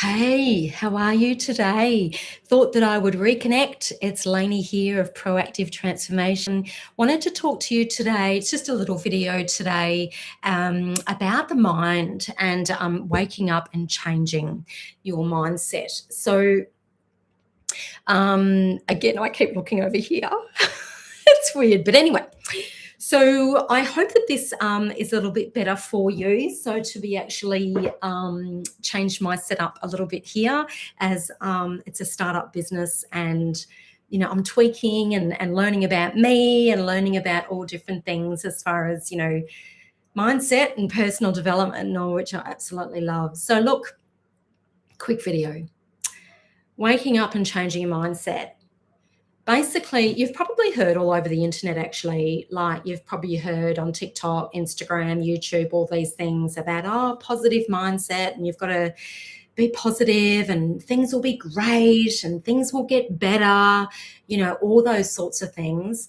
Hey, how are you today? Thought that I would reconnect. It's Lainie here of Proactive Transformation. Wanted to talk to you today. It's just a little video today about the mind and waking up and changing your mindset. So, again, I keep looking over here. It's weird, but anyway. So I hope that this is a little bit better for you. So to be actually changed my setup a little bit here as it's a startup business and I'm tweaking and learning about me and learning about all different things as far as, mindset and personal development, all which I absolutely love. So look, quick video. Waking up and changing your mindset. Basically, you've probably heard all over the internet, actually, like you've probably heard on TikTok, Instagram, YouTube, all these things about, positive mindset, and you've got to be positive and things will be great and things will get better, all those sorts of things.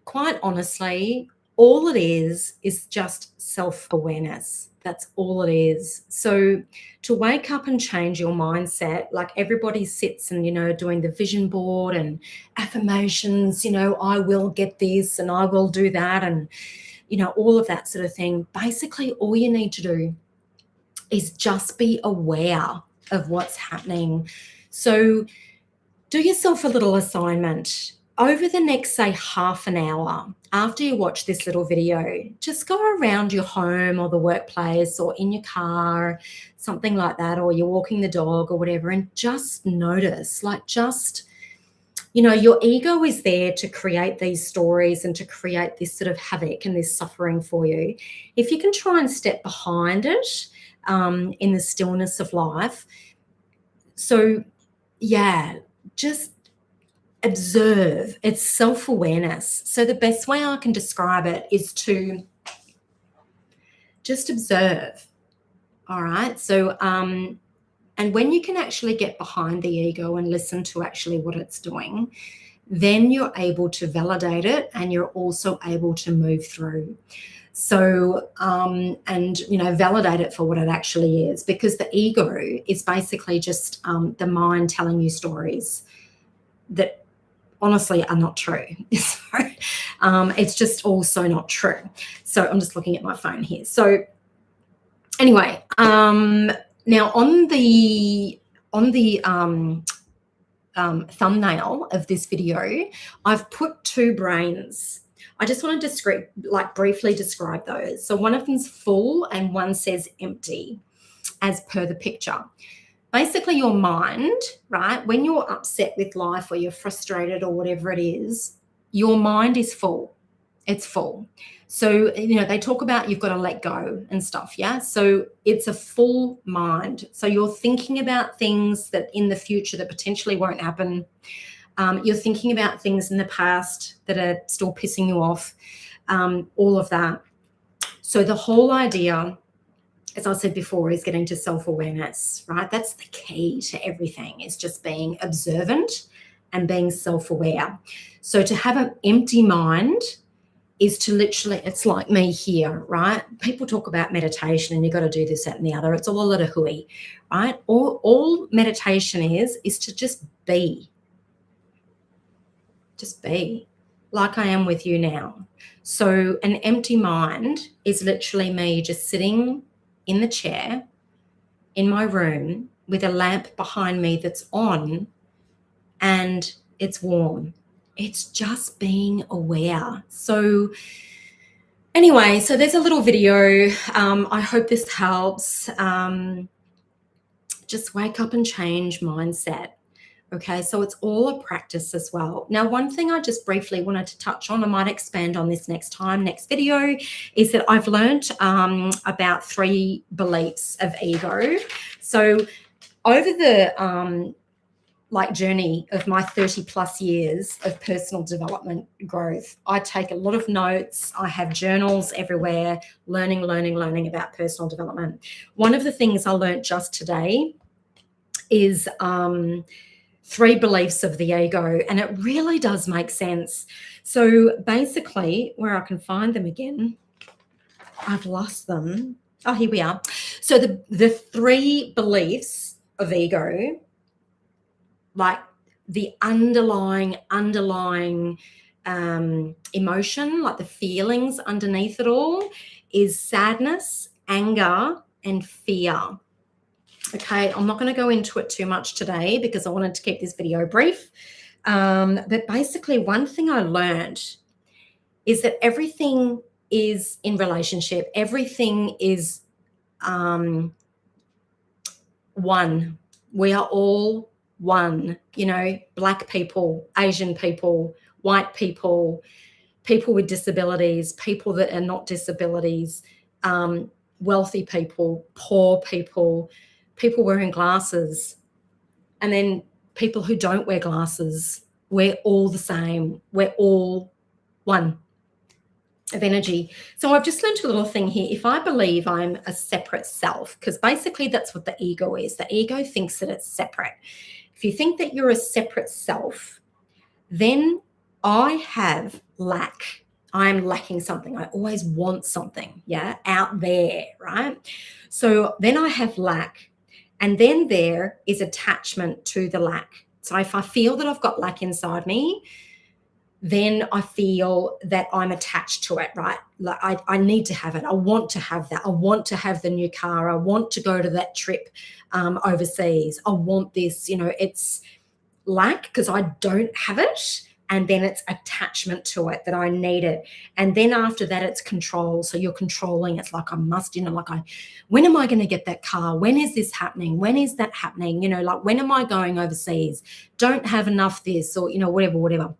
Quite honestly, all it is just self-awareness. That's all it is. So to wake up and change your mindset, like everybody sits and, doing the vision board and affirmations, I will get this and I will do that and, all of that sort of thing. Basically, all you need to do is just be aware of what's happening. So do yourself a little assignment. Over the next, say, half an hour, after you watch this little video, just go around your home or the workplace or in your car, something like that, or you're walking the dog or whatever, and just notice, your ego is there to create these stories and to create this sort of havoc and this suffering for you. If you can try and step behind it in the stillness of life. So, yeah, just observe. It's self-awareness. So the best way I can describe it is to just observe. All right. So, and when you can actually get behind the ego and listen to actually what it's doing, then you're able to validate it and you're also able to move through. So, validate it for what it actually is, because the ego is basically just the mind telling you stories that honestly are not true. So, it's just also not true. So I'm just looking at my phone here. So anyway, now on the thumbnail of this video, I've put two brains. I just want to briefly describe those. So one of them's full and one says empty, as per the picture. Basically, your mind, right, when you're upset with life or you're frustrated or whatever it is, your mind is full. It's full. So, they talk about you've got to let go and stuff, yeah? So it's a full mind. So you're thinking about things that in the future that potentially won't happen. You're thinking about things in the past that are still pissing you off, all of that. So the whole idea, as I said before, is getting to self-awareness, right? That's the key to everything, is just being observant and being self-aware. So to have an empty mind is to literally, it's like me here, right? People talk about meditation and you've got to do this, that, and the other. It's all a lot of hooey, right? All meditation is to just be. Just be like I am with you now. So an empty mind is literally me just sitting in the chair in my room with a lamp behind me that's on and it's warm. It's just being aware. So anyway, so there's a little video. I hope this helps. Just wake up and change mindset. Okay, so it's all a practice as well. Now, one thing I just briefly wanted to touch on, I might expand on this next video, is that I've learned about 3 beliefs of ego. So over the journey of my 30 plus years of personal development growth, I take a lot of notes. I have journals everywhere, learning about personal development. One of the things I learned just today is 3 beliefs of the ego, and it really does make sense. So basically, where I can find them again, I've lost them. Oh, here we are. So the 3 beliefs of ego, like the underlying emotion, like the feelings underneath it all, is sadness, anger, and fear. Okay, I'm not going to go into it too much today because I wanted to keep this video brief. But basically, one thing I learned is that everything is in relationship. Everything is one. We are all one. You know, Black people, Asian people, white people, people with disabilities, people that are not disabilities, wealthy people, poor people, people wearing glasses, and then people who don't wear glasses. We're all the same. We're all one of energy. So I've just learned a little thing here. If I believe I'm a separate self, because basically that's what the ego is. The ego thinks that it's separate. If you think that you're a separate self, then I have lack. I'm lacking something. I always want something, out there, right? So then I have lack. And then there is attachment to the lack. So if I feel that I've got lack inside me, then I feel that I'm attached to it, right? Like I need to have it. I want to have that. I want to have the new car. I want to go to that trip overseas. I want this, it's lack because I don't have it. And then it's attachment to it that I need it. And then after that, it's control. So you're controlling. It's like I must, when am I going to get that car? When is this happening? When is that happening? Like when am I going overseas? Don't have enough this or, whatever.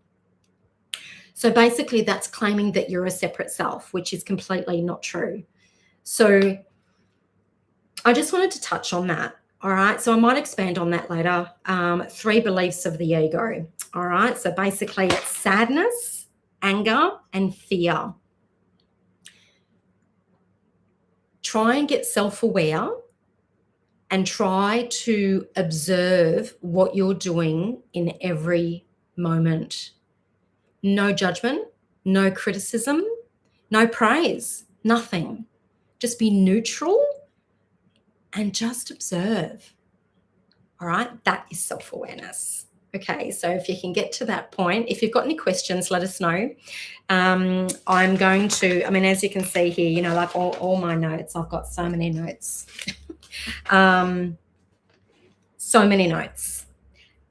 So basically that's claiming that you're a separate self, which is completely not true. So I just wanted to touch on that. All right. So I might expand on that later. 3 beliefs of the ego. All right. So basically it's sadness, anger, and fear. Try and get self-aware and try to observe what you're doing in every moment. No judgment, no criticism, no praise, nothing. Just be neutral and just observe. All right, that is self-awareness. Okay, so if you can get to that point, if you've got any questions, let us know. I'm going to, as you can see here, like all my notes, I've got so many notes. So many notes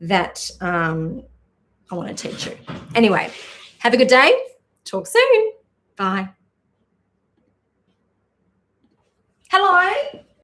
that I want to teach you. Anyway, have a good day. Talk soon. Bye. Hello.